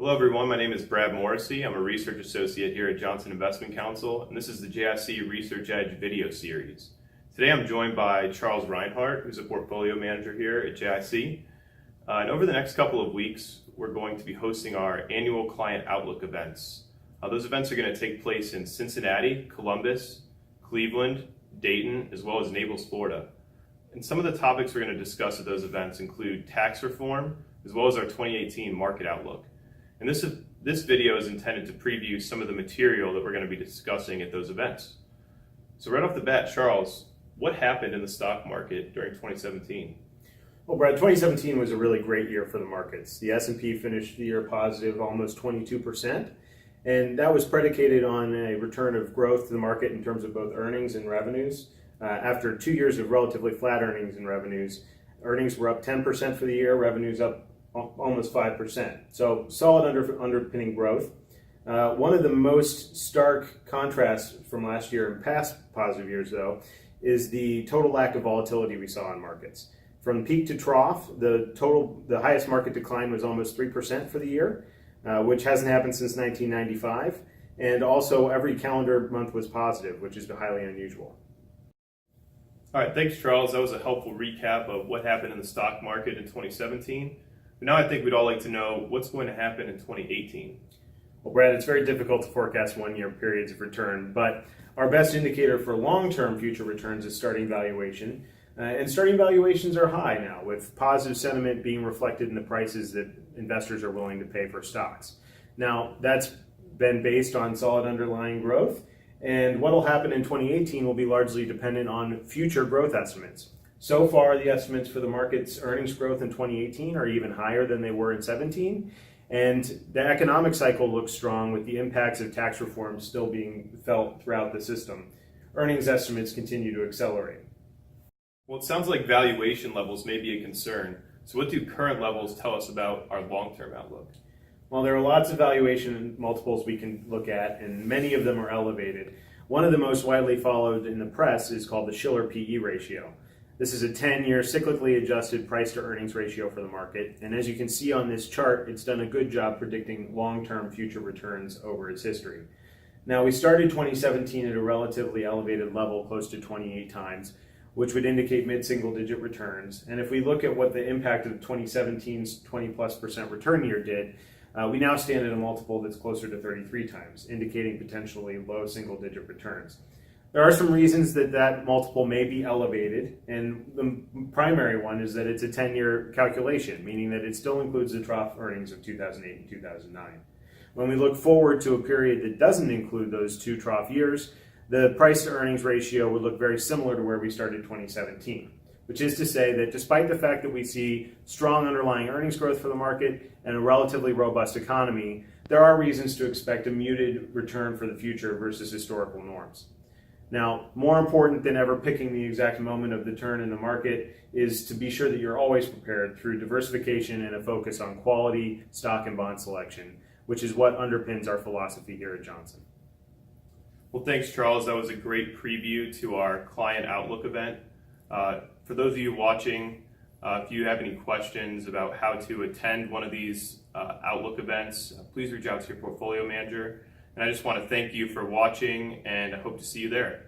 Hello everyone, my name is Brad Morrissey. I'm a research associate here at Johnson Investment Counsel, and this is the JIC Research Edge video series. Today I'm joined by Charles Rinehart, who's a portfolio manager here at JIC. And over the next couple of weeks, we're going to be hosting our annual client outlook events. Those events are going to take place in Cincinnati, Columbus, Cleveland, Dayton, as well as Naples, Florida. And some of the topics we're going to discuss at those events include tax reform, as well as our 2018 market outlook. And this video is intended to preview some of the material that we're going to be discussing at those events. So right off the bat, Charles, what happened in the stock market during 2017? Well, Brad, 2017 was a really great year for the markets. The S&P finished the year positive almost 22%, and that was predicated on a return of growth to the market in terms of both earnings and revenues. After 2 years of relatively flat earnings and revenues, earnings were up 10% for the year, revenues up almost 5%. So solid underpinning growth. One of the most stark contrasts from last year and past positive years, though, is the total lack of volatility we saw in markets. From peak to trough, the highest market decline was almost 3% for the year, which hasn't happened since 1995. And also every calendar month was positive, which is highly unusual. All right, thanks, Charles. That was a helpful recap of what happened in the stock market in 2017. But now I think we'd all like to know what's going to happen in 2018. Well, Brad, it's very difficult to forecast one-year periods of return, but our best indicator for long-term future returns is starting valuation. And starting valuations are high now, with positive sentiment being reflected in the prices that investors are willing to pay for stocks. Now, that's been based on solid underlying growth, and what will happen in 2018 will be largely dependent on future growth estimates. So far, the estimates for the market's earnings growth in 2018 are even higher than they were in 2017, and the economic cycle looks strong with the impacts of tax reform still being felt throughout the system. Earnings estimates continue to accelerate. Well, it sounds like valuation levels may be a concern. So what do current levels tell us about our long-term outlook? Well, there are lots of valuation multiples we can look at, and many of them are elevated. One of the most widely followed in the press is called the Shiller PE ratio. This is a 10-year cyclically adjusted price to earnings ratio for the market. And as you can see on this chart, it's done a good job predicting long-term future returns over its history. Now, we started 2017 at a relatively elevated level, close to 28 times, which would indicate mid-single digit returns. And if we look at what the impact of 2017's 20+% return year did, we now stand at a multiple that's closer to 33 times, indicating potentially low single digit returns. There are some reasons that multiple may be elevated, and the primary one is that it's a 10-year calculation, meaning that it still includes the trough earnings of 2008 and 2009. When we look forward to a period that doesn't include those two trough years, the price to earnings ratio would look very similar to where we started 2017, which is to say that despite the fact that we see strong underlying earnings growth for the market and a relatively robust economy, there are reasons to expect a muted return for the future versus historical norms. Now, more important than ever picking the exact moment of the turn in the market is to be sure that you're always prepared through diversification and a focus on quality stock and bond selection, which is what underpins our philosophy here at Johnson. Well, thanks, Charles. That was a great preview to our client outlook event. For those of you watching, if you have any questions about how to attend one of these outlook events, please reach out to your portfolio manager. And I just want to thank you for watching, and I hope to see you there.